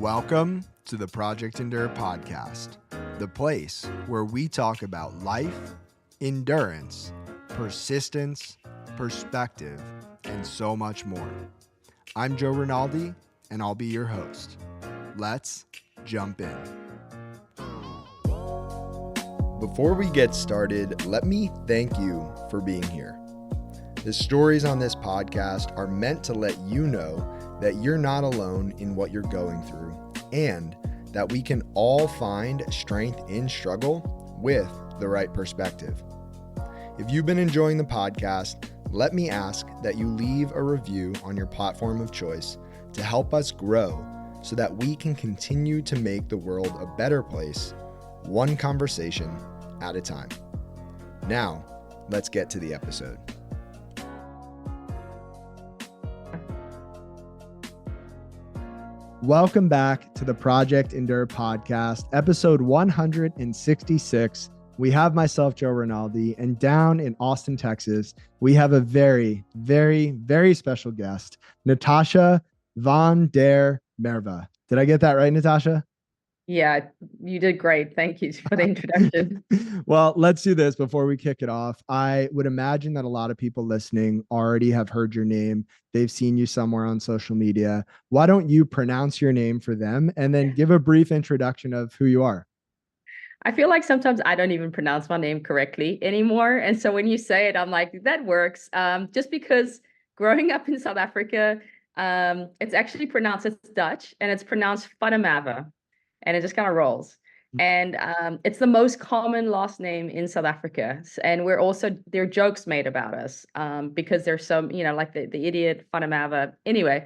Welcome to the Project Endure podcast, the place where we talk about life, endurance, persistence, perspective, and so much more. I'm Joe Rinaldi, and I'll be your host. Let's jump in. Before we get started, let me thank you for being here. The stories on this podcast are meant to let you know that you're not alone in what you're going through and that we can all find strength in struggle with the right perspective. If you've been enjoying the podcast, let me ask that you leave a review on your platform of choice to help us grow so that we can continue to make the world a better place, one conversation at a time. Now, let's get to the episode. Welcome back to the Project Endure podcast, episode 166. We have myself, Joe Rinaldi, and down in Austin, Texas, we have a very, very, very special guest, Natasha Van Der Merwe. Did I get that right, Natasha? Yeah, you did great. Thank you for the introduction. Well, let's do this before we kick it off. I would imagine that a lot of people listening already have heard your name. They've seen you somewhere on social media. Why don't you pronounce your name for them and then give a brief introduction of who you are? I feel like sometimes I don't even pronounce my name correctly anymore. And so when you say it, I'm like, that works. Just because growing up in South Africa, it's actually pronounced, it's Dutch, and it's pronounced Van Der Merwe. And it just kind of rolls. And it's the most common last name in South Africa. And there are jokes made about us because there's some, like the idiot Van Der Merwe. Anyway,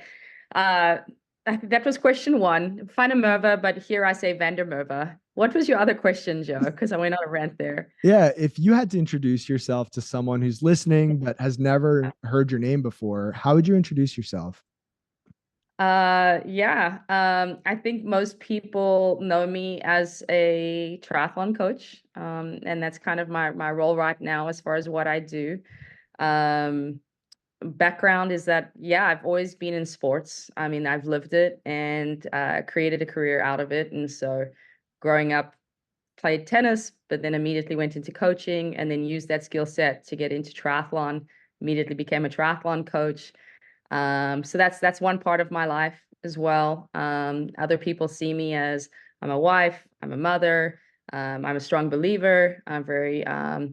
that was question one, Van Der Merwe, but here I say Van Der Merwe. What was your other question, Joe? Because I went on a rant there. Yeah, if you had to introduce yourself to someone who's listening but has never heard your name before, how would you introduce yourself? I think most people know me as a triathlon coach. And that's kind of my role right now as far as what I do. Background is that, I've always been in sports. I mean, I've lived it and created a career out of it. And so growing up, played tennis, but then immediately went into coaching and then used that skill set to get into triathlon, immediately became a triathlon coach. So that's one part of my life as well. Other people see me as I'm a wife, I'm a mother, I'm a strong believer. I'm very a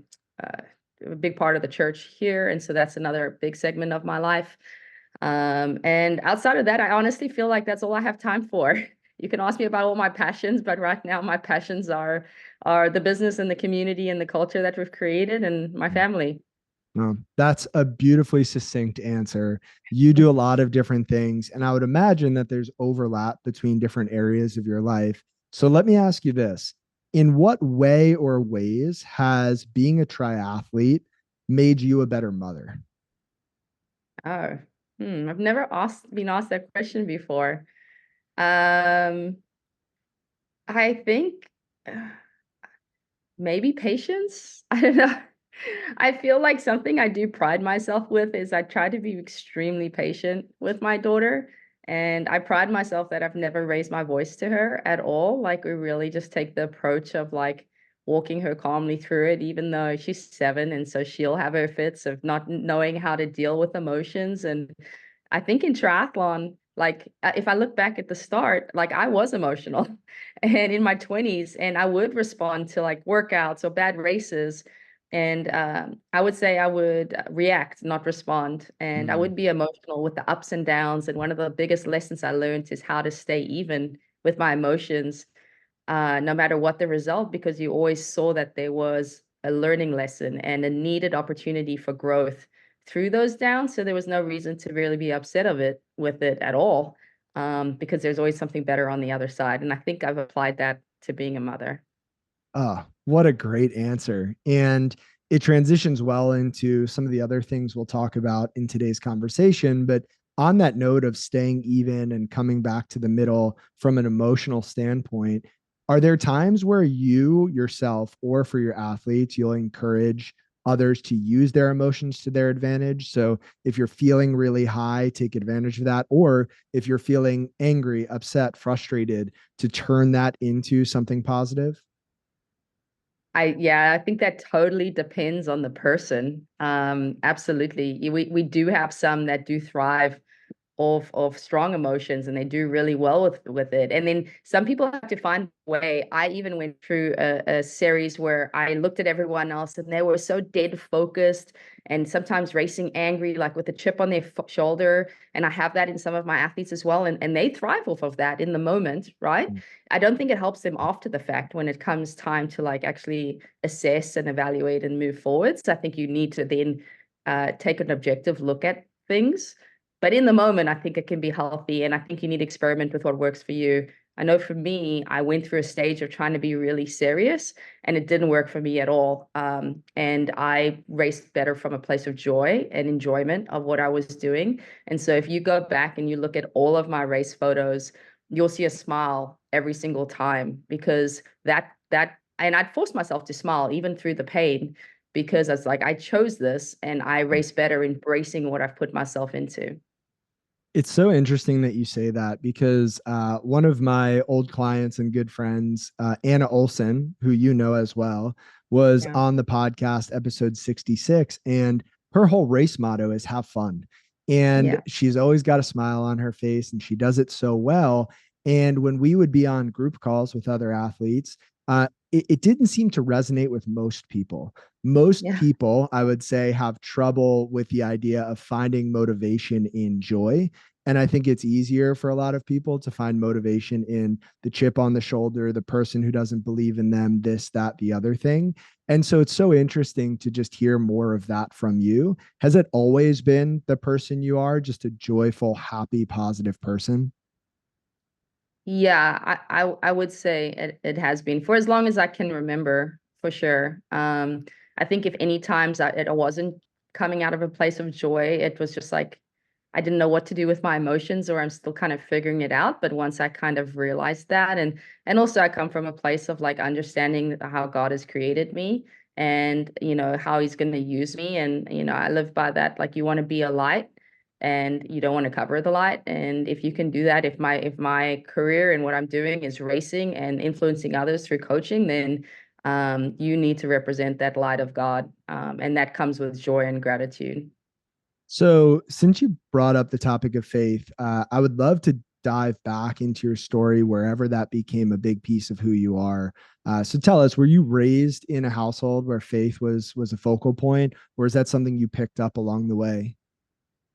big part of the church here, and so that's another big segment of my life. And outside of that, I honestly feel like that's all I have time for. You can ask me about all my passions, but right now my passions are the business and the community and the culture that we've created and my family. That's a beautifully succinct answer. You do a lot of different things, and I would imagine that there's overlap between different areas of your life. So let me ask you this. In what way or ways has being a triathlete made you a better mother? Oh, I've never been asked that question before. Um, I think maybe patience. I don't know. I feel like something I do pride myself with is I try to be extremely patient with my daughter. And I pride myself that I've never raised my voice to her at all. Like we really just take the approach of like walking her calmly through it, even though she's 7. And so she'll have her fits of not knowing how to deal with emotions. And I think in triathlon, like if I look back at the start, like I was emotional and in my 20s, and I would respond to like workouts or bad races. And I would say I would react, not respond. And I would be emotional with the ups and downs. And one of the biggest lessons I learned is how to stay even with my emotions, no matter what the result, because you always saw that there was a learning lesson and a needed opportunity for growth through those downs. So there was no reason to really be upset with it at all, because there's always something better on the other side. And I think I've applied that to being a mother. Oh, what a great answer. And it transitions well into some of the other things we'll talk about in today's conversation. But on that note of staying even and coming back to the middle from an emotional standpoint, are there times where you yourself or for your athletes, you'll encourage others to use their emotions to their advantage. So if you're feeling really high, take advantage of that. Or if you're feeling angry, upset, frustrated, to turn that into something positive. Yeah, I think that totally depends on the person. Absolutely. We do have some that do thrive of strong emotions, and they do really well with it. And then some people have to find a way. I even went through a series where I looked at everyone else and they were so dead focused and sometimes racing angry, like with a chip on their shoulder. And I have that in some of my athletes as well. And they thrive off of that in the moment, right? I don't think it helps them after the fact when it comes time to like actually assess and evaluate and move forward. So I think you need to then take an objective look at things. But in the moment, I think it can be healthy. And I think you need to experiment with what works for you. I know for me, I went through a stage of trying to be really serious and it didn't work for me at all. And I raced better from a place of joy and enjoyment of what I was doing. And so if you go back and you look at all of my race photos, you'll see a smile every single time because and I'd force myself to smile even through the pain because I was like, I chose this and I race better embracing what I've put myself into. It's so interesting that you say that because one of my old clients and good friends, Anna Olson, who you know as well, was Yeah. on the podcast episode 66. And her whole race motto is have fun. And Yeah. she's always got a smile on her face and she does it so well. And when we would be on group calls with other athletes, it didn't seem to resonate with most people. Most Yeah. people, I would say, have trouble with the idea of finding motivation in joy. And I think it's easier for a lot of people to find motivation in the chip on the shoulder, the person who doesn't believe in them, this, that, the other thing. And so it's so interesting to just hear more of that from you. Has it always been the person you are, just a joyful, happy, positive person? Yeah, I would say it has been for as long as I can remember, for sure. I think if any times it wasn't coming out of a place of joy, it was just like I didn't know what to do with my emotions, or I'm still kind of figuring it out. But once I kind of realized that, and also I come from a place of like understanding how God has created me and how He's going to use me, and I live by that. Like you want to be a light and you don't want to cover the light. And if you can do that, if my career and what I'm doing is racing and influencing others through coaching, then you need to represent that light of God, and that comes with joy and gratitude. So, since you brought up the topic of faith, I would love to dive back into your story wherever that became a big piece of who you are. So, tell us: were you raised in a household where faith was a focal point, or is that something you picked up along the way?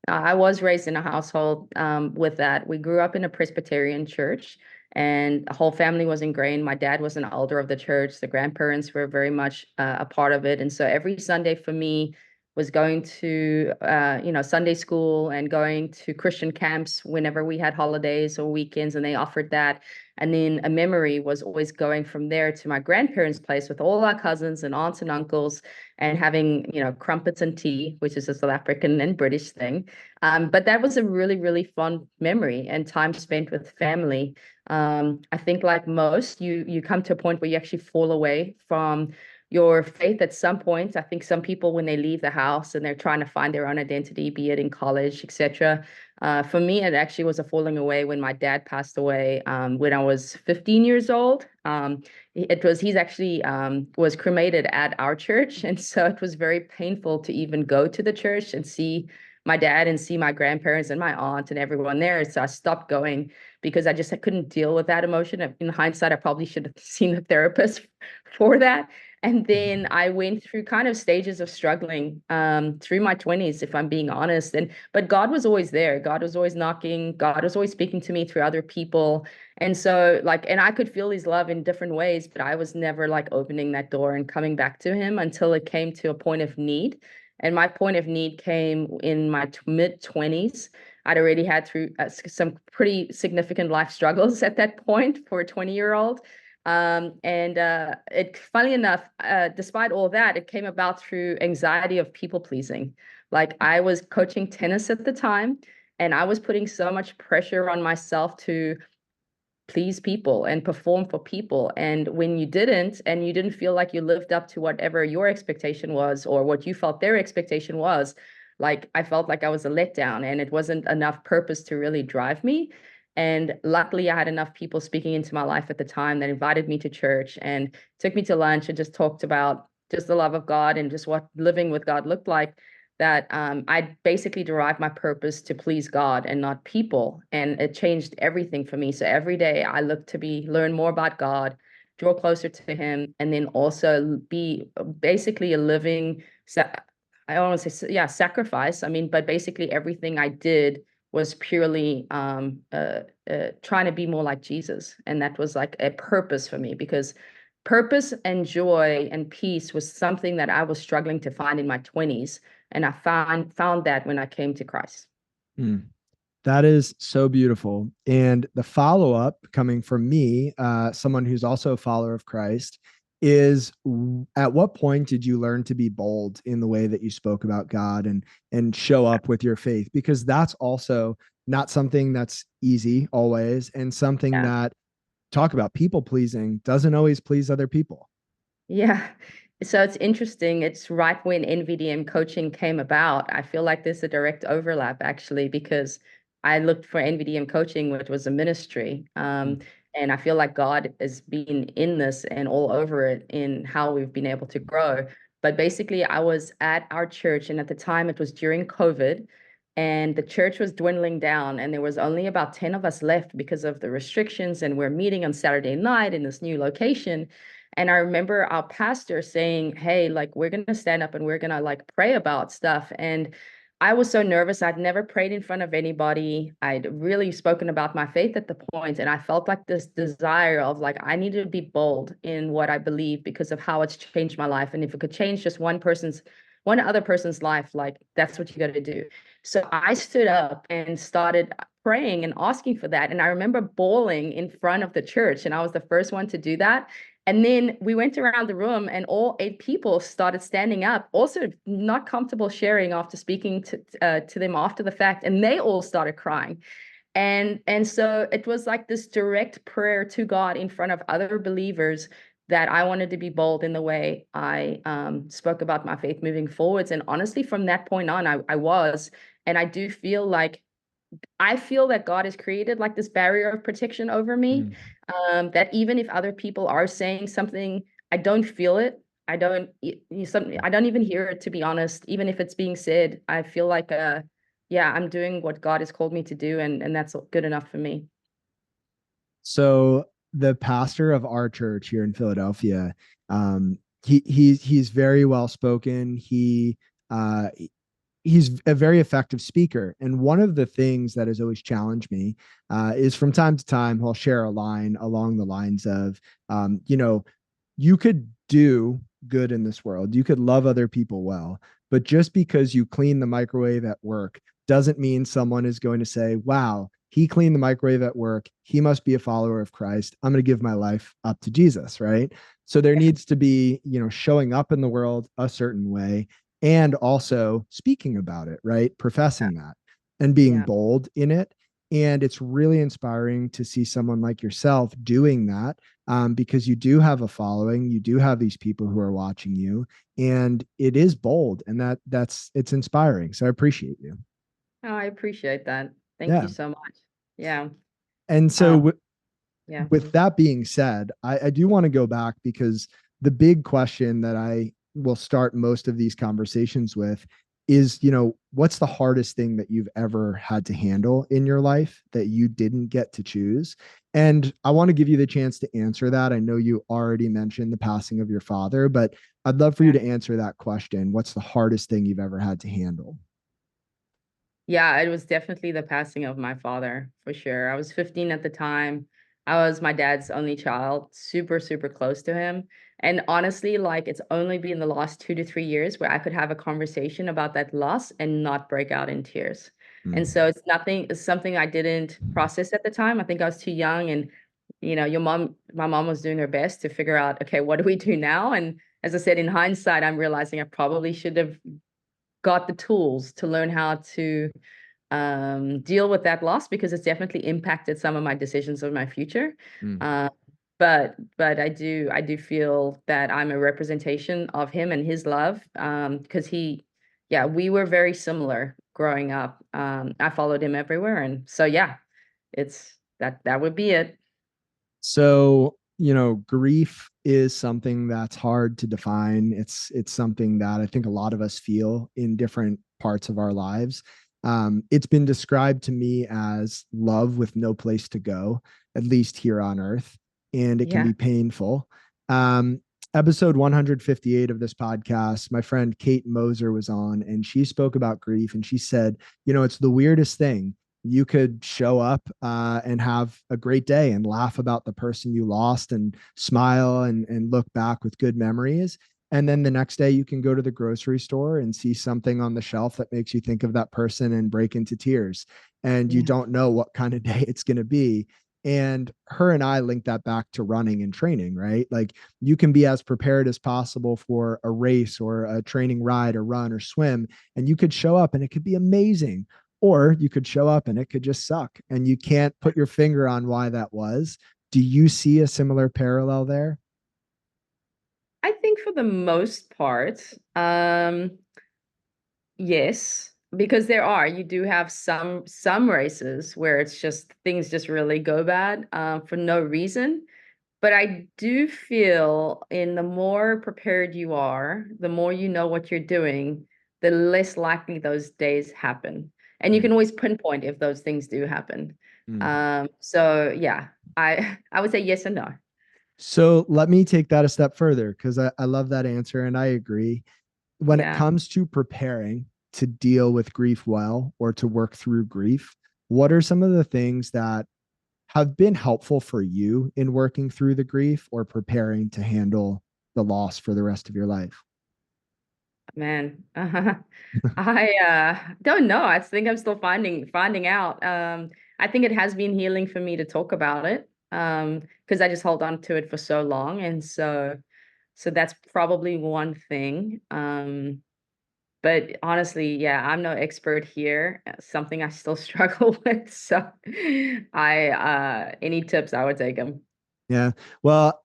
I was raised in a household with that. We grew up in a Presbyterian church, and the whole family was ingrained. My dad was an elder of the church. The grandparents were very much a part of it. And so every Sunday for me was going to, Sunday school and going to Christian camps whenever we had holidays or weekends, and they offered that. And then a memory was always going from there to my grandparents' place with all our cousins and aunts and uncles and having, crumpets and tea, which is a South African and British thing. But that was a really, really fun memory and time spent with family. I think like most, you come to a point where you actually fall away from your faith at some point. I think some people, when they leave the house and they're trying to find their own identity, be it in college, etc. For me, it actually was a falling away when my dad passed away when I was 15 years old. He's actually was cremated at our church, and so it was very painful to even go to the church and see my dad and see my grandparents and my aunt and everyone there. So I stopped going because I couldn't deal with that emotion. In hindsight, I probably should have seen a therapist for that. And then I went through kind of stages of struggling through my 20s, if I'm being honest. But God was always there. God was always knocking. God was always speaking to me through other people. And so and I could feel his love in different ways, but I was never like opening that door and coming back to him until it came to a point of need. And my point of need came in my mid 20s. I'd already had through some pretty significant life struggles at that point for a 20-year-old. And funny enough, despite all that, it came about through anxiety of people pleasing. Like I was coaching tennis at the time, and I was putting so much pressure on myself to please people and perform for people. And when you didn't, and you didn't feel like you lived up to whatever your expectation was or what you felt their expectation was, like I felt like I was a letdown and it wasn't enough purpose to really drive me. And luckily, I had enough people speaking into my life at the time that invited me to church and took me to lunch and just talked about just the love of God and just what living with God looked like, that I basically derived my purpose to please God and not people. And it changed everything for me. So every day I look to learn more about God, draw closer to Him, and then also be basically a living, I don't want to say, yeah, sacrifice. I mean, but basically everything I did was purely trying to be more like Jesus. And that was like a purpose for me, because purpose and joy and peace was something that I was struggling to find in my 20s. And I found that when I came to Christ. Mm. That is so beautiful. And the follow up coming from me, someone who's also a follower of Christ, is at what point did you learn to be bold in the way that you spoke about God and show up with your faith? Because that's also not something that's easy always, and something Yeah. that, talk about people pleasing, doesn't always please other people. Yeah. So it's interesting. It's right when NVDM coaching came about. I feel like there's a direct overlap actually, because I looked for NVDM coaching, which was a ministry. Mm. And I feel like God has been in this and all over it in how we've been able to grow. But basically, I was at our church, and at the time it was during COVID, and the church was dwindling down, and there was only about 10 of us left because of the restrictions. And we're meeting on Saturday night in this new location. And I remember our pastor saying, "Hey, like we're gonna stand up and we're gonna like pray about stuff." And I was so nervous. I'd never prayed in front of anybody. I'd really spoken about my faith at the point, and I felt like this desire of like I needed to be bold in what I believe because of how it's changed my life. And if it could change just one other person's life, like that's what you got to do. So I stood up and started praying and asking for that. And I remember bawling in front of the church, and I was the first one to do that. And then we went around the room and all 8 people started standing up, also not comfortable sharing after speaking to them after the fact. And they all started crying. And so it was like this direct prayer to God in front of other believers that I wanted to be bold in the way I spoke about my faith moving forwards. And honestly, from that point on, I was. And I feel that God has created like this barrier of protection over me, Mm. that even if other people are saying something, I don't feel it. I don't even hear it, to be honest. Even if it's being said, I feel like, yeah, I'm doing what God has called me to do, and that's good enough for me. So the pastor of our church here in Philadelphia, he's very well spoken. Uh, he's a very effective speaker. And one of the things that has always challenged me is from time to time, he'll share a line along the lines of, you could do good in this world, you could love other people well, but just because you clean the microwave at work doesn't mean someone is going to say, wow, he cleaned the microwave at work, he must be a follower of Christ, I'm going to give my life up to Jesus, right? So there Yeah, needs to be, showing up in the world a certain way, and also speaking about it, right? Professing that and being yeah, bold in it. And it's really inspiring to see someone like yourself doing that, because you do have a following, you do have these people who are watching you, and it is bold, and it's inspiring. So I appreciate you. oh, I appreciate that. Thank you Yeah. so much. Yeah, And so um, yeah, with that being said, I do want to go back, because the big question that I will start most of these conversations with is, what's the hardest thing that you've ever had to handle in your life that you didn't get to choose? And I want to give you the chance to answer that. I know you already mentioned the passing of your father, but I'd love for you yeah. to answer that question. What's the hardest thing you've ever had to handle? Yeah, it was definitely the passing of my father, for sure. I was 15 at the time. I was my dad's only child, super, super close to him. And honestly, like it's only been the last 2 to 3 years where I could have a conversation about that loss and not break out in tears. And Mm. so it's something I didn't process at the time. I think I was too young, and my mom was doing her best to figure out, okay, what do we do now? And as I said, in hindsight, I'm realizing I probably should have got the tools to learn how to deal with that loss because it's definitely impacted some of my decisions of my future. Mm. Uh, but I do feel that I'm a representation of him and his love, because yeah, we were very similar growing up. I followed him everywhere, and so yeah, it's that would be it. So, grief is something that's hard to define. It's something that I think a lot of us feel in different parts of our lives. It's been described to me as love with no place to go, at least here on earth, and it can Yeah. be painful. Um, Episode 158 of this podcast, my friend Kate Moser was on, and she spoke about grief, and she said, it's the weirdest thing. You could show up and have a great day and laugh about the person you lost and smile and look back with good memories. And then the next day, you can go to the grocery store and see something on the shelf that makes you think of that person and break into tears. And you Yeah. don't know what kind of day it's going to be. And her and I link that back to running and training, right? Like you can be as prepared as possible for a race or a training ride or run or swim, and you could show up and it could be amazing, or you could show up and it could just suck and you can't put your finger on why that was. Do you see a similar parallel there? I think for the most part, yes, because you do have some races where it's just things just really go bad, for no reason. But I do feel in the more prepared you are, the more you know what you're doing, the less likely those days happen. And you Mm. can always pinpoint if those things do happen. Mm. So yeah, I would say yes and no. So let me take that a step further because I love that answer and I agree. When it Yeah. comes to preparing to deal with grief well or to work through grief, what are some of the things that have been helpful for you in working through the grief or preparing to handle the loss for the rest of your life? Man, I don't know. I think I'm still finding out. I think it has been healing for me to talk about it. Because I just hold on to it for so long, and so that's probably one thing. But honestly, yeah, I'm no expert here. Something I still struggle with. So I any tips, I would take them. Yeah. Well,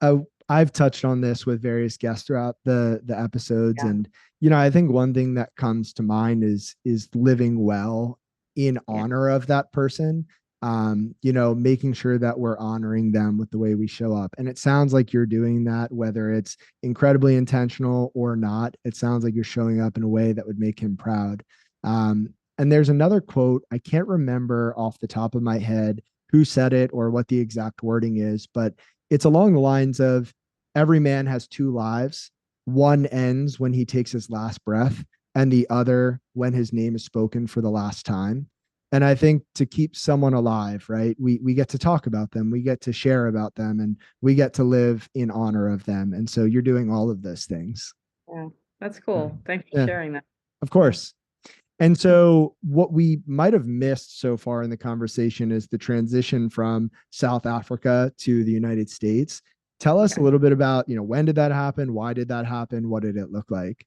I've touched on this with various guests throughout the episodes, Yeah, and I think one thing that comes to mind is living well in yeah, honor of that person. Making sure that we're honoring them with the way we show up. And it sounds like you're doing that, whether it's incredibly intentional or not. It sounds like you're showing up in a way that would make him proud. And there's another quote, I can't remember off the top of my head who said it or what the exact wording is, but it's along the lines of every man has two lives. One ends when he takes his last breath, and the other when his name is spoken for the last time. And I think to keep someone alive, right, we get to talk about them, we get to share about them, and we get to live in honor of them. And so you're doing all of those things. yeah. That's cool. Thanks for Yeah, sharing that. of Yeah. course. And so, what we might have missed so far in the conversation is the transition from South Africa to the United States. Tell us a Yeah. little bit about, when did that happen? Why did that happen? What did it look like?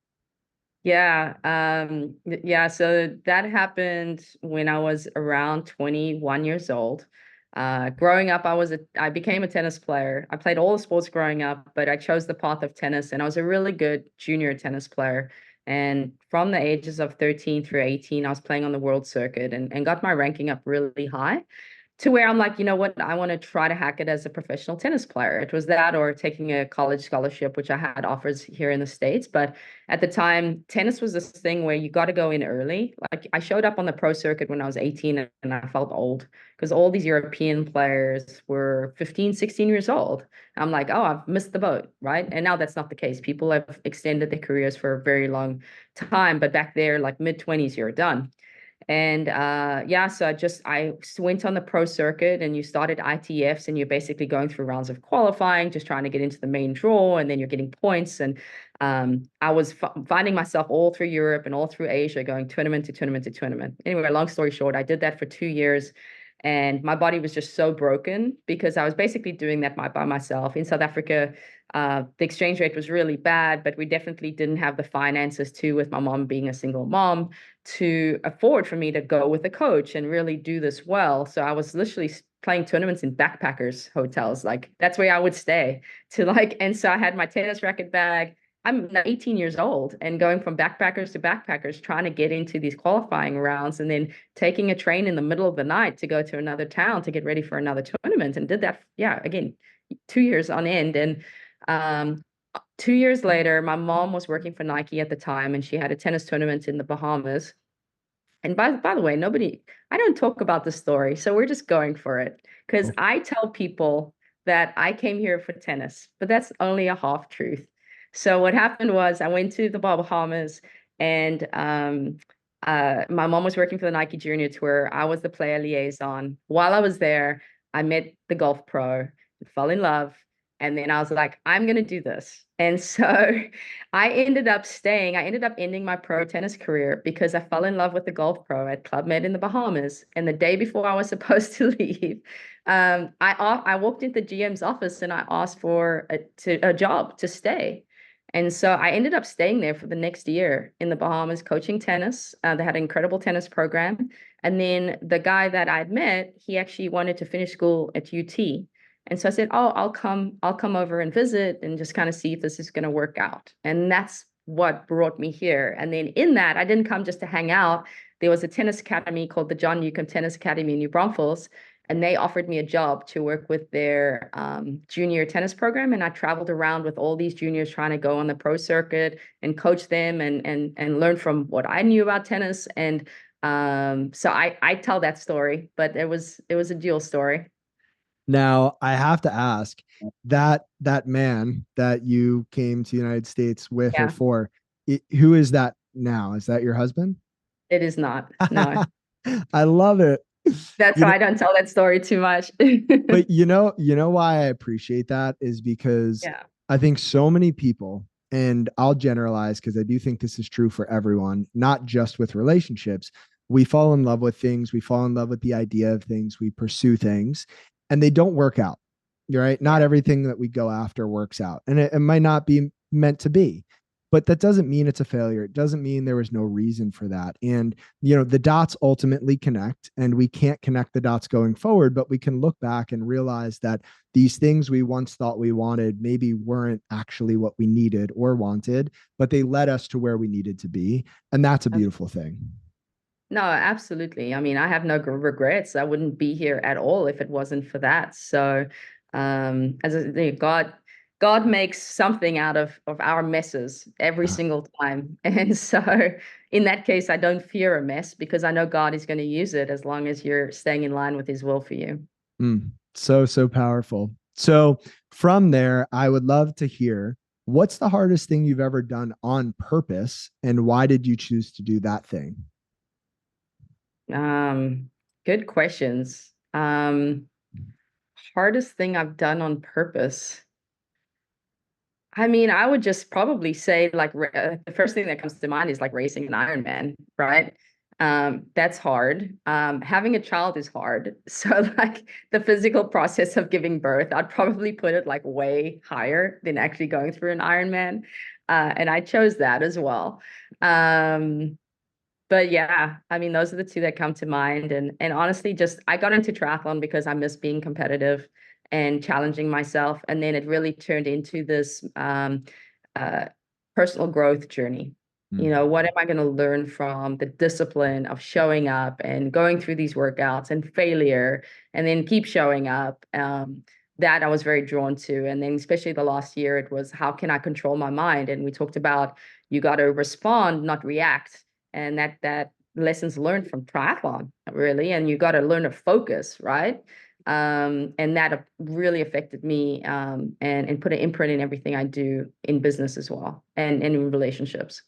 Yeah, yeah, so that happened when I was around 21 years old. Growing up, I became a tennis player. I played all the sports growing up, but I chose the path of tennis, and I was a really good junior tennis player. And from the ages of 13 through 18, I was playing on the world circuit and got my ranking up really high to where I'm like, you know what, I want to try to hack it as a professional tennis player. It was that or taking a college scholarship, which I had offers here in the States. But at the time, tennis was this thing where you got to go in early. Like I showed up on the pro circuit when I was 18 and I felt old because all these European players were 15, 16 years old. I'm like, oh, I've missed the boat, right? And now that's not the case. People have extended their careers for a very long time, but back there, like mid 20s, you're done. And yeah, so I went on the pro circuit and you started ITFs and you're basically going through rounds of qualifying, just trying to get into the main draw, and then you're getting points. And I was finding myself all through Europe and all through Asia, going tournament to tournament to tournament. Anyway, long story short, I did that for 2 years. And my body was just so broken because I was basically doing that by myself. In South Africa, the exchange rate was really bad, but we definitely didn't have the finances too, with my mom being a single mom, to afford for me to go with a coach and really do this well. So I was literally playing tournaments in backpackers hotels. Like that's where I would stay to like, and so I had my tennis racket bag. I'm 18 years old and going from backpackers to backpackers, trying to get into these qualifying rounds and then taking a train in the middle of the night to go to another town to get ready for another tournament. And did that, yeah, again, 2 years on end. And um, 2 years later, my mom was working for Nike at the time, and she had a tennis tournament in the Bahamas. And by the way, I don't talk about the story, so we're just going for it because Oh, I tell people that I came here for tennis, but that's only a half truth. So what happened was I went to the Bahamas, and my mom was working for the Nike Junior Tour. I was the player liaison. While I was there, I met the golf pro, fell in love, and then I was like, I'm gonna do this. And so I ended up staying. I ended up ending my pro tennis career because I fell in love with the golf pro at Club Med in the Bahamas. And the day before I was supposed to leave, I walked into the GM's office and I asked for a job to stay. And so I ended up staying there for the next year in the Bahamas coaching tennis. They had an incredible tennis program. And then the guy that I'd met, he actually wanted to finish school at UT. And so I said, "Oh, I'll come over and visit and just kind of see if this is going to work out." And that's what brought me here. And then in that, I didn't come just to hang out. There was a tennis academy called the John Newcomb Tennis Academy in New Braunfels, and they offered me a job to work with their junior tennis program. And I traveled around with all these juniors trying to go on the pro circuit and coach them and learn from what I knew about tennis. And so I tell that story, but it was a dual story. now I have to ask that man that you came to the United States with or Yeah. for, who is that now? Is that your husband? It is not. No. I love it. That's You why know, I don't tell that story too much. but you know why I appreciate that is because Yeah. I think so many people, and I'll generalize because I do think this is true for everyone, not just with relationships. We fall in love with things, we fall in love with the idea of things, we pursue things, and they don't work out. Right? Not Yeah. everything that we go after works out, and it might not be meant to be. But that doesn't mean it's a failure. It doesn't mean there was no reason for that. And the dots ultimately connect, and we can't connect the dots going forward, but we can look back and realize that these things we once thought we wanted maybe weren't actually what we needed or wanted, but they led us to where we needed to be. And that's a beautiful thing. No, absolutely. I mean, I have no regrets. I wouldn't be here at all if it wasn't for that. So, as I say, God makes something out of our messes every single time. And so, in that case, I don't fear a mess because I know God is going to use it as long as you're staying in line with His will for you. So powerful. So from there, I would love to hear, what's the hardest thing you've ever done on purpose, and why did you choose to do that thing? Um, Good questions. Hardest thing I've done on purpose. I mean, I would just probably say like the first thing that comes to mind is like racing an Ironman, right? That's hard. Having a child is hard. So like the physical process of giving birth, I'd probably put it like way higher than actually going through an Ironman. And I chose that as well. Um, but yeah, I mean, those are the two that come to mind. And honestly, just I got into triathlon because I miss being competitive and challenging myself. And then it really turned into this uh, personal growth journey. You know, Mm. what am I going to learn from the discipline of showing up and going through these workouts and failure and then keep showing up? That I was very drawn to. And then especially the last year, it was how can I control my mind? And we talked about you got to respond, not react, and that lessons learned from triathlon really, and you got to learn to focus, right? And that really affected me, and put an imprint in everything I do in business as well, and in relationships.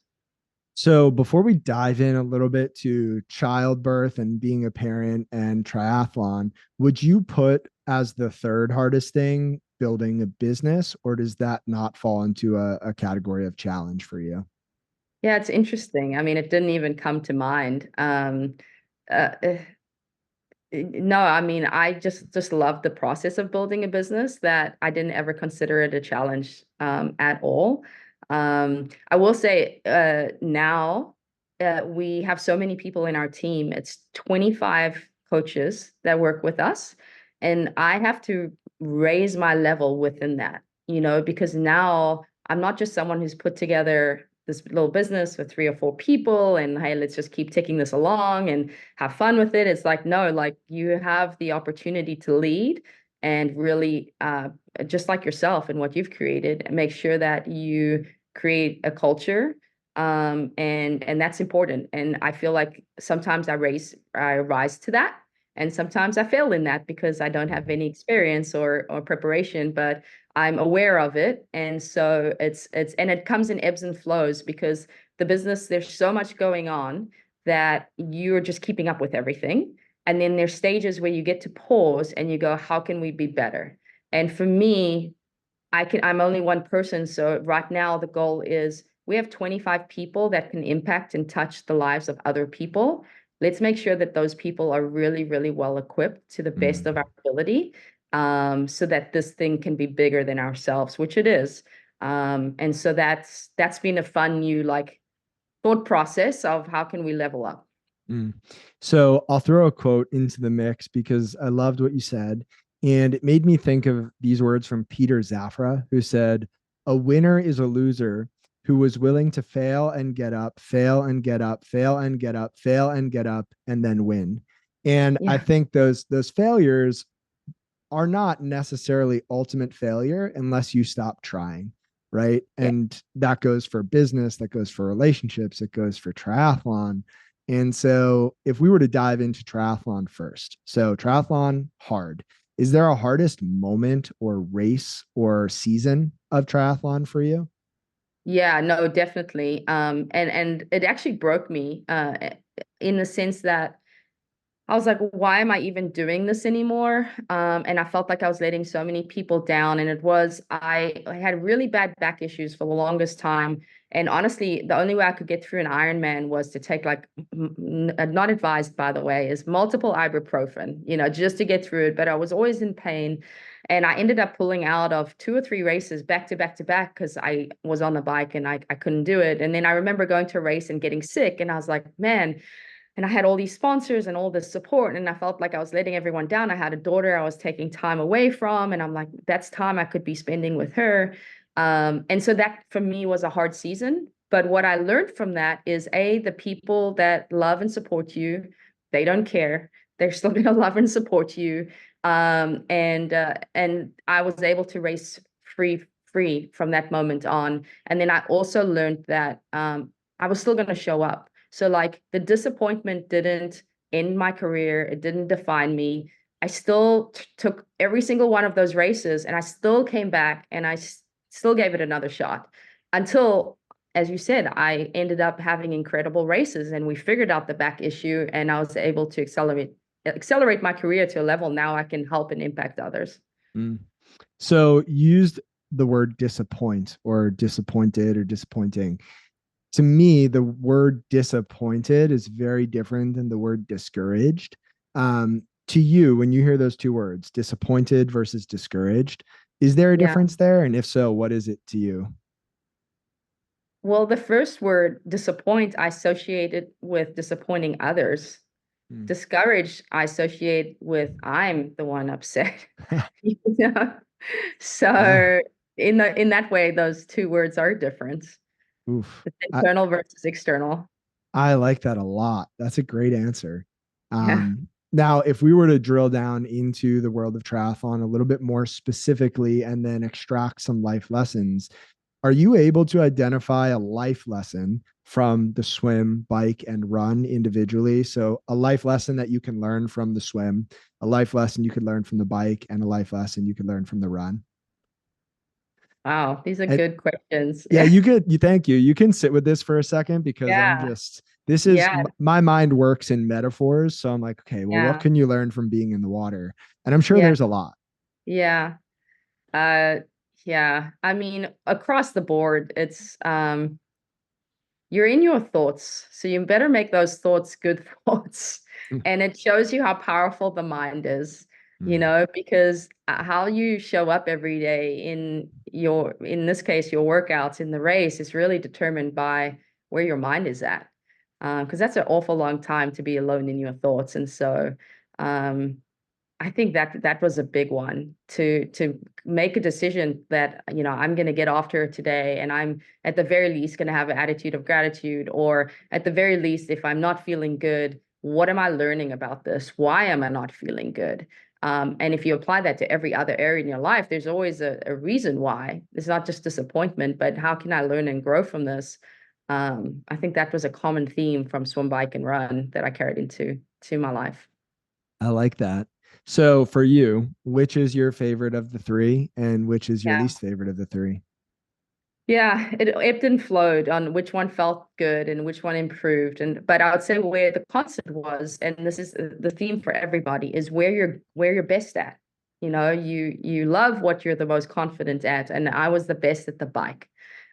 So before we dive in a little bit to childbirth and being a parent and triathlon, would you put as the third hardest thing building a business, or does that not fall into a category of challenge for you? Yeah, it's interesting. I mean, it didn't even come to mind. Uh, eh, No, I mean, I just love the process of building a business that I didn't ever consider it a challenge at all. I will say now we have so many people in our team. It's 25 coaches that work with us, and I have to raise my level within that, because now I'm not just someone who's put together this little business with 3 or 4 people and hey, let's just keep taking this along and have fun with it. It's like, no, like you have the opportunity to lead and really, just like yourself and what you've created, make sure that you create a culture. And that's important. And I feel like sometimes I rise to that. And sometimes I fail in that because I don't have any experience or preparation, but I'm aware of it. And so and it comes in ebbs and flows because the business, there's so much going on that you're just keeping up with everything. And then there's stages where you get to pause and you go, how can we be better? And for me, I'm only one person. So right now the goal is we have 25 people that can impact and touch the lives of other people. Let's make sure that those people are really, really well equipped to the best Mm. of our ability, so that this thing can be bigger than ourselves, which it is. And so that's been a fun new like thought process of how can we level up. Mm. So I'll throw a quote into the mix because I loved what you said. And it made me think of these words from Peter Zafra, who said, "A winner is a loser who was willing to fail and get up, fail and get up, fail and get up, fail and get up, and then win." And I Yeah, think those failures are not necessarily ultimate failure unless you stop trying, right? yeah. And that goes for business, that goes for relationships, it goes for triathlon. And so if we were to dive into triathlon first, so triathlon hard, is there a hardest moment or race or season of triathlon for you? Yeah, no, definitely. And it actually broke me in the sense that I was like, why am I even doing this anymore? And I felt like I was letting so many people down. And I had really bad back issues for the longest time. And honestly, the only way I could get through an Ironman was to take like, not advised, by the way, is multiple ibuprofen, just to get through it. But I was always in pain. And I ended up pulling out of 2 or 3 races back to back to back because I was on the bike and I couldn't do it. And then I remember going to a race and getting sick. And I was like, man, and I had all these sponsors and all this support, and I felt like I was letting everyone down. I had a daughter I was taking time away from, and I'm like, that's time I could be spending with her. And so that for me was a hard season. But what I learned from that is the people that love and support you, they don't care. They're still going to love and support you. And I was able to race free from that moment on. And then I also learned that I was still going to show up. So like the disappointment didn't end my career. It didn't define me. I still took every single one of those races and I still came back and still gave it another shot until, as you said, I ended up having incredible races and we figured out the back issue and I was able to accelerate my career to a level now I can help and impact others. Mm. So you used the word disappoint or disappointed or disappointing. To me, the word disappointed is very different than the word discouraged. To you, when you hear those two words, disappointed versus discouraged, is there a Yeah. difference there? And if so, what is it to you? Well, the first word, disappoint, I associated with disappointing others. Hmm. Discouraged, I associate with I'm the one upset. You know? Yeah. So in that way, those two words are different. Oof. It's I, internal versus external. I like that a lot. That's a great answer. Yeah. Now, if we were to drill down into the world of triathlon a little bit more specifically and then extract some life lessons, are you able to identify a life lesson from the swim, bike, and run individually? So, a life lesson that you can learn from the swim, a life lesson you could learn from the bike, and a life lesson you could learn from the run. Wow, these are And good questions. yeah, Yeah. thank you. You can sit with this for a second because Yeah. this is Yeah. my mind works in metaphors. So I'm like, okay, well, what Yeah. can you learn from being in the water? And I'm sure Yeah. there's a lot. Yeah. Uh yeah. I mean, across the board, it's you're in your thoughts. So you better make those thoughts good thoughts. And it shows you how powerful the mind is, Mm. because how you show up every day in this case, your workouts in the race is really determined by where your mind is at. Because that's an awful long time to be alone in your thoughts. And so, um, I think that was a big one to make a decision that, I'm going to get after it today, and I'm at the very least going to have an attitude of gratitude, or at the very least, if I'm not feeling good, what am I learning about this? Why am I not feeling good? And if you apply that to every other area in your life, there's always a reason why. It's not just disappointment, but how can I learn and grow from this? I think that was a common theme from swim, bike, and run that I carried into to my life. I like that. So for you, which is your favorite of the three and which is your Yeah. least favorite of the three? Yeah, it ebbed and flowed on which one felt good and which one improved. But I would say where the constant was, and this is the theme for everybody, is where you're best at. You love what you're the most confident at, and I was the best at the bike.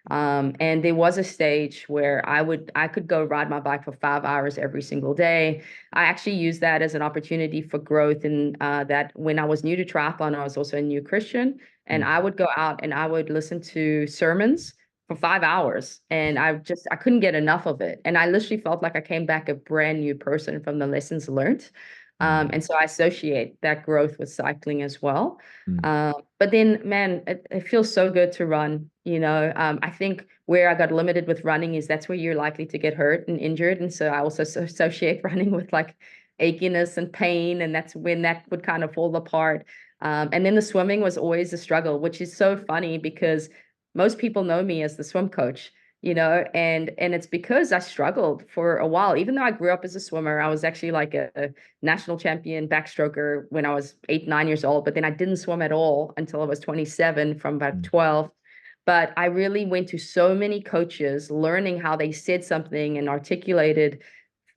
And there was a stage where I could go ride my bike for 5 hours every single day. I actually used that as an opportunity for growth. And that when I was new to triathlon, I was also a new Christian, and Mm. I would go out and I would listen to sermons for 5 hours, and I couldn't get enough of it. And I literally felt like I came back a brand new person from the lessons learned. Mm. And so I associate that growth with cycling as well. Mm. But then, man, it feels so good to run. I think where I got limited with running is that's where you're likely to get hurt and injured. And so I also associate running with like achiness and pain. And that's when that would kind of fall apart. And then the swimming was always a struggle, which is so funny because most people know me as the swim coach, and it's because I struggled for a while. Even though I grew up as a swimmer, I was actually like a national champion backstroker when I was 8, 9 years old, but then I didn't swim at all until I was 27 from about Mm. 12. But I really went to so many coaches learning how they said something and articulated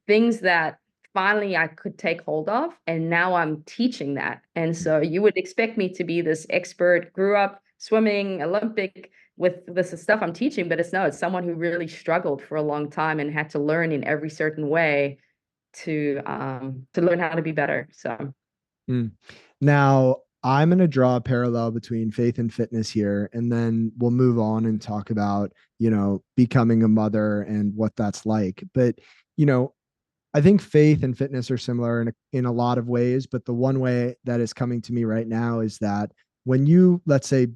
things that finally I could take hold of. And now I'm teaching that. And so you would expect me to be this expert, grew up swimming, Olympic with this stuff I'm teaching, but it's someone who really struggled for a long time and had to learn in every certain way to learn how to be better. So Mm. Now, I'm going to draw a parallel between faith and fitness here, and then we'll move on and talk about, becoming a mother and what that's like. But, you know, I think faith and fitness are similar in a lot of ways, but the one way that is coming to me right now is that when you, let's say,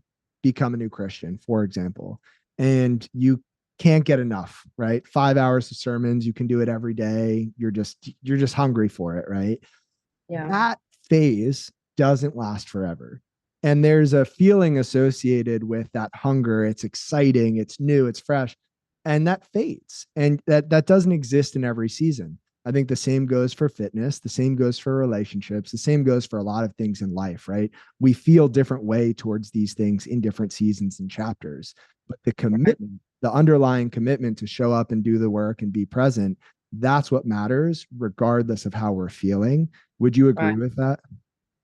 become a new Christian, for example, and you can't get enough, right? 5 hours of sermons, you can do it every day. You're just hungry for it, right? yeah, That phase doesn't last forever. And there's a feeling associated with that hunger. It's exciting, it's new, it's fresh, and that fades. And that doesn't exist in every season. I think the same goes for fitness, the same goes for relationships, the same goes for a lot of things in life, right? We feel different way towards these things in different seasons and chapters. But the right, commitment, the underlying commitment to show up and do the work and be present, that's what matters, regardless of how we're feeling. Would you agree right. with that?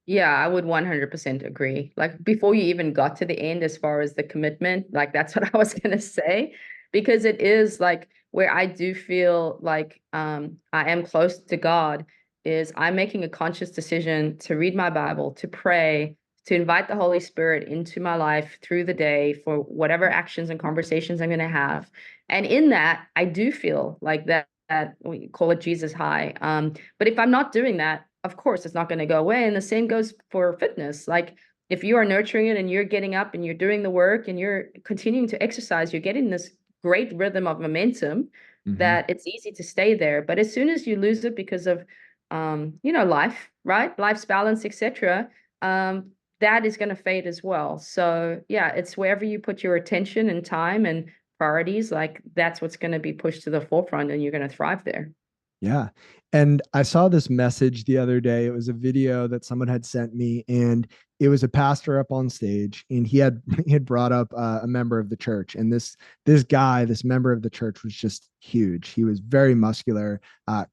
Yeah, I would 100% agree. Like before you even got to the end, as far as the commitment, like that's what I was gonna say, because it is like where I do feel like I am close to God is I'm making a conscious decision to read my Bible, to pray, to invite the Holy Spirit into my life through the day for whatever actions and conversations I'm gonna have. And in that, I do feel like that we call it Jesus high. But if I'm not doing that, of course, it's not going to go away. And the same goes for fitness. Like if you are nurturing it and you're getting up and you're doing the work and you're continuing to exercise, you're getting this great rhythm of momentum Mm-hmm. that it's easy to stay there. But as soon as you lose it because of, life, right? Life's balance, etc., um, that is going to fade as well. So yeah, it's wherever you put your attention and time and priorities, like that's what's going to be pushed to the forefront and you're going to thrive there. Yeah. And I saw this message the other day. It was a video that someone had sent me, and it was a pastor up on stage, and he had he had brought up a member of the church, and this guy, this member of the church, was just huge. He was very muscular,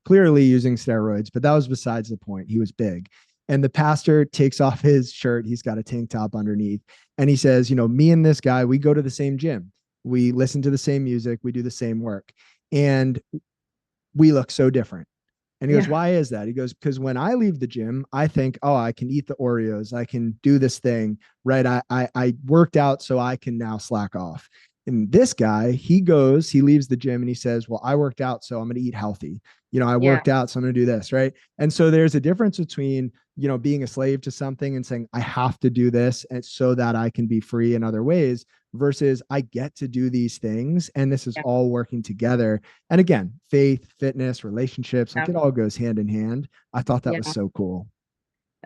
clearly using steroids, but that was besides the point. He was big. And the pastor takes off his shirt. He's got a tank top underneath, and he says, me and this guy, we go to the same gym. We listen to the same music. We do the same work. And we look so different. And he goes, Yeah. why is that? He goes, because when I leave the gym, I think, oh, I can eat the Oreos. I can do this thing, right? I worked out so I can now slack off. And this guy, he leaves the gym and he says, well, I worked out, so I'm going to eat healthy. I Yeah. worked out, so I'm going to do this, right? And so there's a difference between, being a slave to something and saying, I have to do this and so that I can be free in other ways versus I get to do these things and this is Yeah. all working together. And again, faith, fitness, relationships, like Yeah. it all goes hand in hand. I thought that was Yeah. so cool.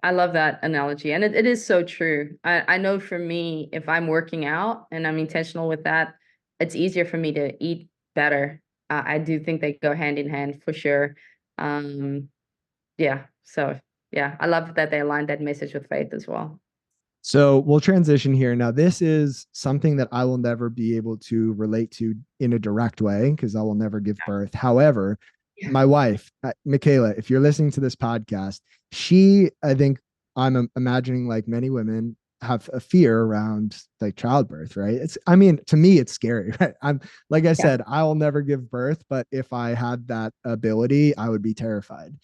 I love that analogy. And it is so true. I know for me, if I'm working out and I'm intentional with that, it's easier for me to eat better. I do think they go hand in hand for sure. Um, yeah. So yeah, I love that they aligned that message with faith as well. So we'll transition here. Now, this is something that I will never be able to relate to in a direct way because I will never give birth. However, Yeah. my wife, Michaela, if you're listening to this podcast, I think imagining like many women have a fear around like childbirth, right? I mean, to me, it's scary, right? Like I Yeah. said, I will never give birth, but if I had that ability, I would be terrified.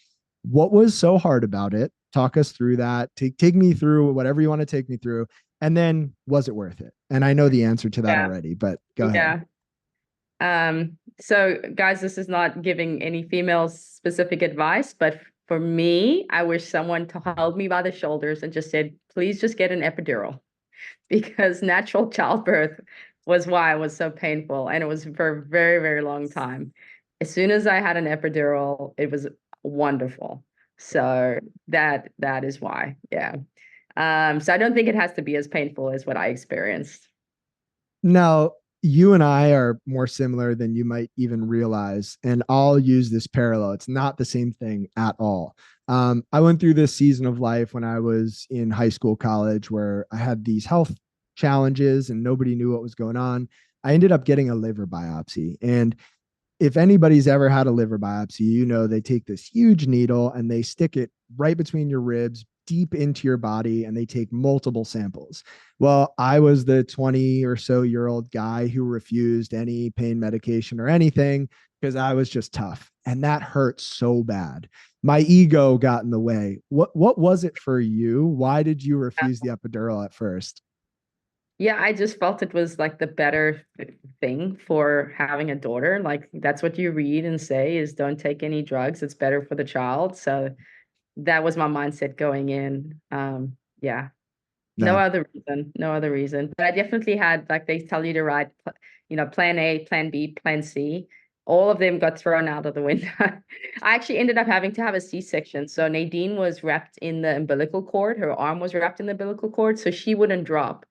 What was so hard about it? Talk us through that. Take me through whatever you want to take me through. And then was it worth it? And I know the answer to that Yeah. already, but go ahead. Yeah. So guys, this is not giving any female specific advice, but for me, I wish someone to held me by the shoulders and just said, please just get an epidural because natural childbirth was why it was so painful. And it was for a very, very long time. As soon as I had an epidural, it was wonderful. So that is why. Yeah. So I don't think it has to be as painful as what I experienced. Now, you and I are more similar than you might even realize. And I'll use this parallel. It's not the same thing at all. I went through this season of life when I was in high school, college, where I had these health challenges and nobody knew what was going on. I ended up getting a liver biopsy. And if anybody's ever had a liver biopsy, they take this huge needle and they stick it right between your ribs, deep into your body, and they take multiple samples. Well, I was the 20 or so year old guy who refused any pain medication or anything because I was just tough. And that hurt so bad. My ego got in the way. What was it for you? Why did you refuse the epidural at first? Yeah, I just felt it was like the better thing for having a daughter. Like that's what you read and say is don't take any drugs. It's better for the child. So that was my mindset going in. Yeah, no No. other reason, no other reason. But I definitely had like they tell you to write, plan A, plan B, plan C. All of them got thrown out of the window. I actually ended up having to have a C-section. So Nadine was wrapped in the umbilical cord. Her arm was wrapped in the umbilical cord, so she wouldn't drop.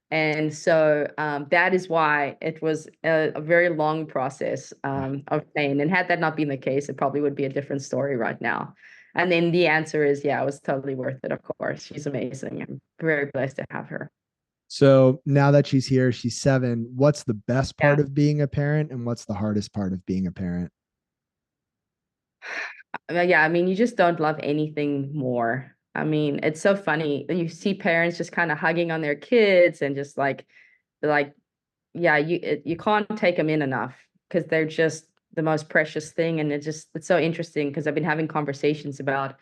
And so that is why it was a very long process of pain. And had that not been the case, it probably would be a different story right now. And then the answer is, yeah, it was totally worth it, of course. She's amazing. I'm very blessed to have her. So now that she's here, she's 7. What's the best part Yeah. of being a parent and what's the hardest part of being a parent? Yeah, I mean, you just don't love anything more. I mean, it's so funny. You see parents just kind of hugging on their kids and just like yeah, you can't take them in enough because they're just the most precious thing. And it's so interesting because I've been having conversations about,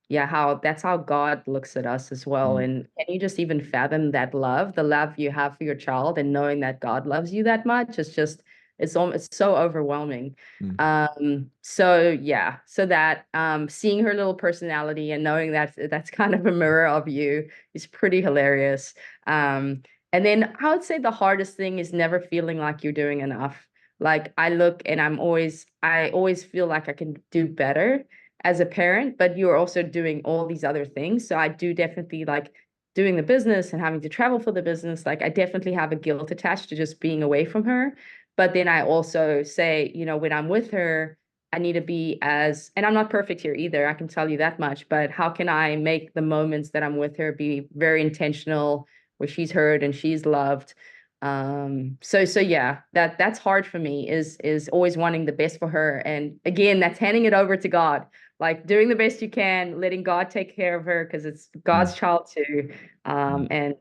yeah, how that's how God looks at us as well. Mm, And can you just even fathom that love, the love you have for your child and knowing that God loves you that much? It's so overwhelming. mm. So yeah, so that seeing her little personality and knowing that that's kind of a mirror of you is pretty hilarious. And then I would say the hardest thing is never feeling like you're doing enough. Like I look and I always feel like I can do better as a parent, but you're also doing all these other things. So I do definitely like doing the business and having to travel for the business. Like I definitely have a guilt attached to just being away from her. But then I also say, when I'm with her, I need to be and I'm not perfect here either. I can tell you that much, but how can I make the moments that I'm with her be very intentional where she's heard and she's loved? So yeah, that's hard for me is always wanting the best for her. And again, that's handing it over to God, like doing the best you can, letting God take care of her because it's Mm, God's child too. mm. And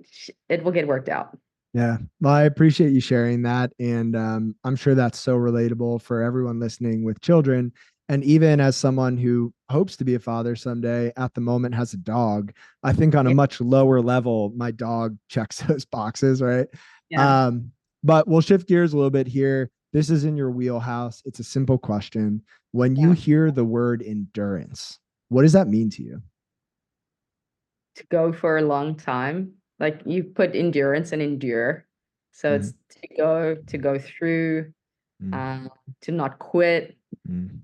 it will get worked out. Yeah. Well, I appreciate you sharing that. And I'm sure that's so relatable for everyone listening with children. And even as someone who hopes to be a father someday, at the moment has a dog, I think on a Yeah, much lower level, my dog checks those boxes, right? yeah, Um, but we'll shift gears a little bit here. This is in your wheelhouse. It's a simple question. When you yeah. hear the word endurance, what does that mean to you? To go for a long time. Like you put endurance and endure. So Mm, it's to go through, mm, um, to not quit. mm,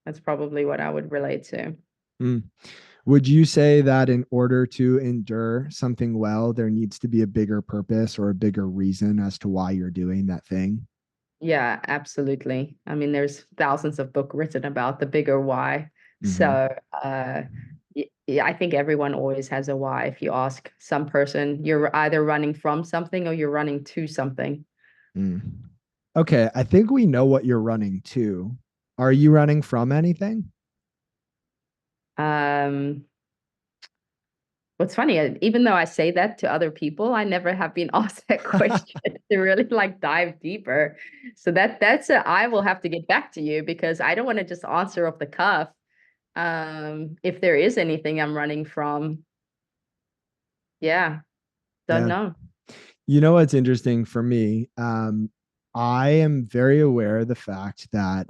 That's probably what I would relate to. mm. Would you say that in order to endure something well, there needs to be a bigger purpose or a bigger reason as to why you're doing that thing? Yeah, absolutely. I mean, there's thousands of books written about the bigger why. Mm-hmm. So, yeah, I think everyone always has a why. If you ask some person, you're either running from something or you're running to something. Mm. Okay, I think we know what you're running to. Are you running from anything? Um, What's funny, even though I say that to other people, I never have been asked that question to really like dive deeper. So I will have to get back to you because I don't want to just answer off the cuff. If there is anything I'm running from, yeah, don't Yeah. know. You know what's interesting for me? I am very aware of the fact that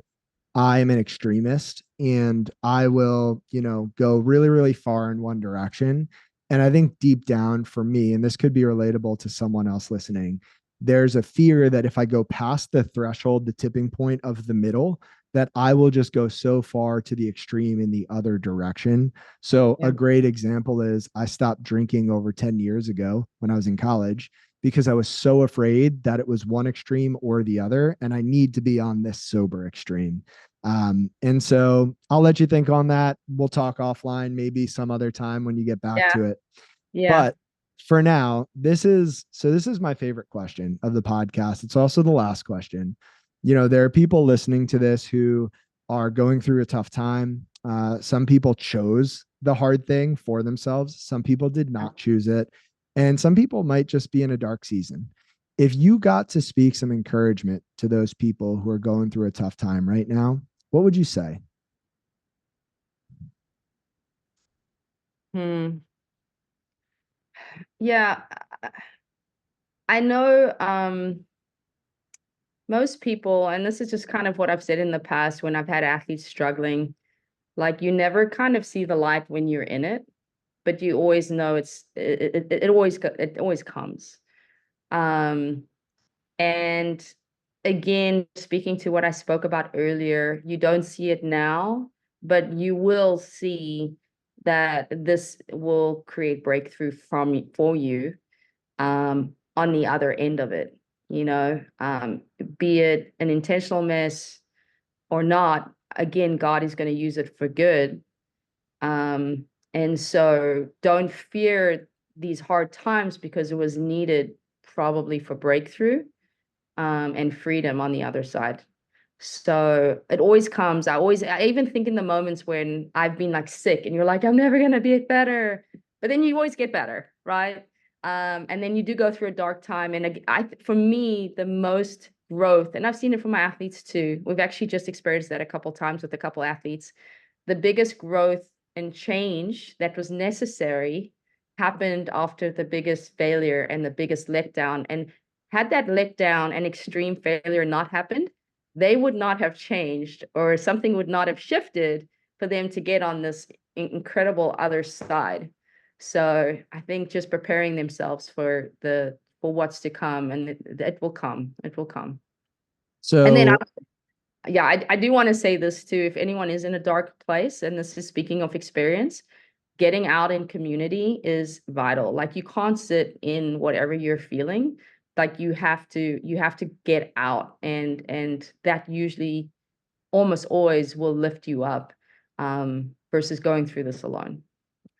I am an extremist and I will, go really, really far in one direction. And I think deep down for me, and this could be relatable to someone else listening, there's a fear that if I go past the threshold, the tipping point of the middle, that I will just go so far to the extreme in the other direction. So, a Yeah, great example is I stopped drinking over 10 years ago when I was in college because I was so afraid that it was one extreme or the other. And I need to be on this sober extreme. And so I'll let you think on that. We'll talk offline maybe some other time when you get back yeah, to it. yeah, But for now, this is my favorite question of the podcast. It's also the last question. There are people listening to this who are going through a tough time. Some people chose the hard thing for themselves. Some people did not choose it. And some people might just be in a dark season. If you got to speak some encouragement to those people who are going through a tough time right now, what would you say? hmm. Yeah. I know most people, and this is just kind of what I've said in the past when I've had athletes struggling, like you never kind of see the light when you're in it, but you always know it always comes. Um, and again, speaking to what I spoke about earlier, you don't see it now, but you will see that this will create breakthrough for you on the other end of it, you know, be it an intentional mess or not. Again, God is going to use it for good. Um, and so don't fear these hard times because it was needed probably for breakthrough and freedom on the other side. So it always comes. I even think in the moments when I've been like sick and you're like, I'm never gonna be better, but then you always get better, right? And then you do go through a dark time. And for me, the most growth, and I've seen it from my athletes too. We've actually just experienced that a couple times with a couple athletes. The biggest growth and change that was necessary happened after the biggest failure and the biggest letdown. And had that letdown and extreme failure not happened, they would not have changed or something would not have shifted for them to get on this incredible other side. So I think just preparing themselves for what's to come, and it will come. It will come. And then So, yeah, I do want to say this too. If anyone is in a dark place, and this is speaking of experience, getting out in community is vital. Like you can't sit in whatever you're feeling. Like you have to get out, and that usually almost always will lift you up, versus going through this alone.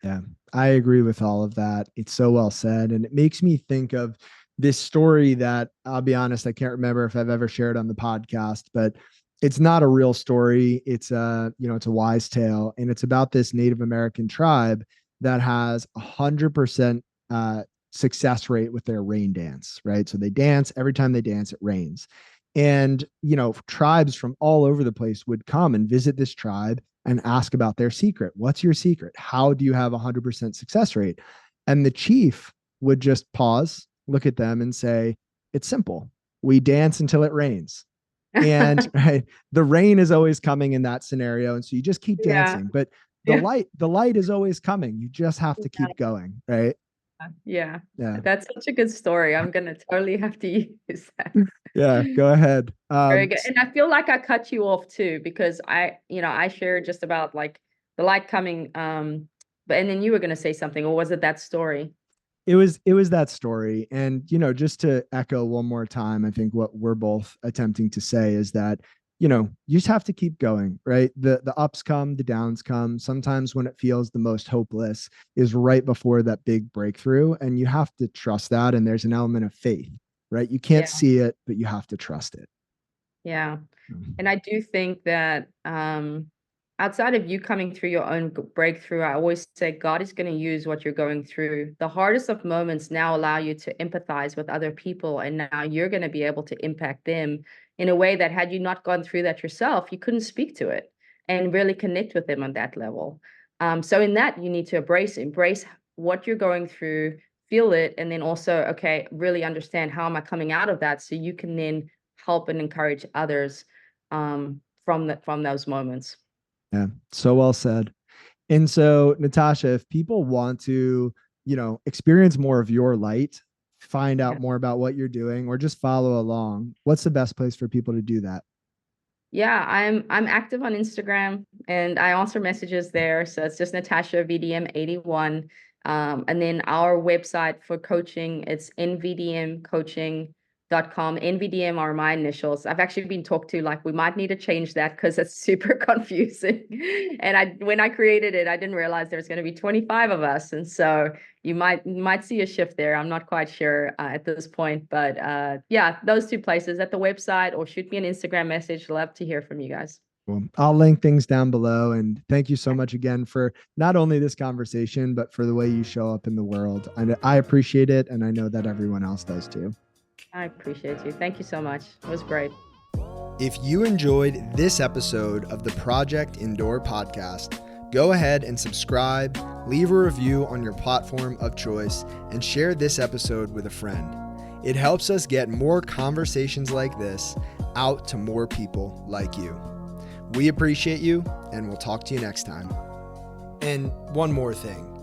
yeah, I agree with all of that. It's so well said. And it makes me think of this story that I'll be honest, I can't remember if I've ever shared on the podcast, but it's not a real story. It's a wise tale. And it's about this Native American tribe that has 100% success rate with their rain dance, right? So they dance, every time they dance, it rains. And, tribes from all over the place would come and visit this tribe and ask about their secret. What's your secret? How do you have 100% success rate? And the chief would just pause, look at them and say, it's simple. We dance until it rains. And right, the rain is always coming in that scenario. And so you just keep Yeah. dancing, but Yeah. the light is always coming. You just have to keep going. Right. Yeah. Yeah. That's such a good story. I'm gonna totally have to use that. Yeah. Go ahead. Very good. And I feel like I cut you off too, because I shared just about like the light coming, but and then you were gonna say something, or was it that story? It was that story. And just to echo one more time, I think what we're both attempting to say is that you just have to keep going, right? The ups come, the downs come. Sometimes when it feels the most hopeless is right before that big breakthrough, and you have to trust that. And there's an element of faith, right? You can't Yeah. see it, but you have to trust it. Yeah. Mhm. And I do think that outside of you coming through your own breakthrough, I always say God is going to use what you're going through. The hardest of moments now allow you to empathize with other people. And now you're going to be able to impact them in a way that, had you not gone through that yourself, you couldn't speak to it and really connect with them on that level. So, in that, you need to embrace what you're going through, feel it, and then also, okay, really understand how am I coming out of that so you can then help and encourage others from those moments. Yeah. So well said. And so, Natasha, if people want to, experience more of your light, find out Yeah. more about what you're doing, or just follow along, what's the best place for people to do that? Yeah, I'm active on Instagram and I answer messages there. So it's just Natasha VDM81. And then our website for coaching, it's nvdmcoaching.com. NVDM are my initials. I've actually been talked to like we might need to change that because it's super confusing. And when I created it, I didn't realize there's going to be 25 of us. And so you might see a shift there. I'm not quite sure at this point, but yeah, those two places, at the website or shoot me an Instagram message. Love to hear from you guys. Well, I'll link things down below. And thank you so much again for not only this conversation, but for the way you show up in the world. I appreciate it. And I know that everyone else does too. I appreciate you. Thank you so much. It was great. If you enjoyed this episode of the Project Indoor podcast, go ahead and subscribe, leave a review on your platform of choice, and share this episode with a friend. It helps us get more conversations like this out to more people like you. We appreciate you, and we'll talk to you next time. And one more thing.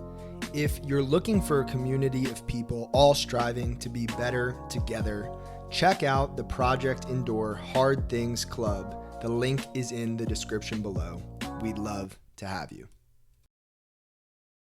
If you're looking for a community of people all striving to be better together, check out the Project Indoor Hard Things Club. The link is in the description below. We'd love to have you.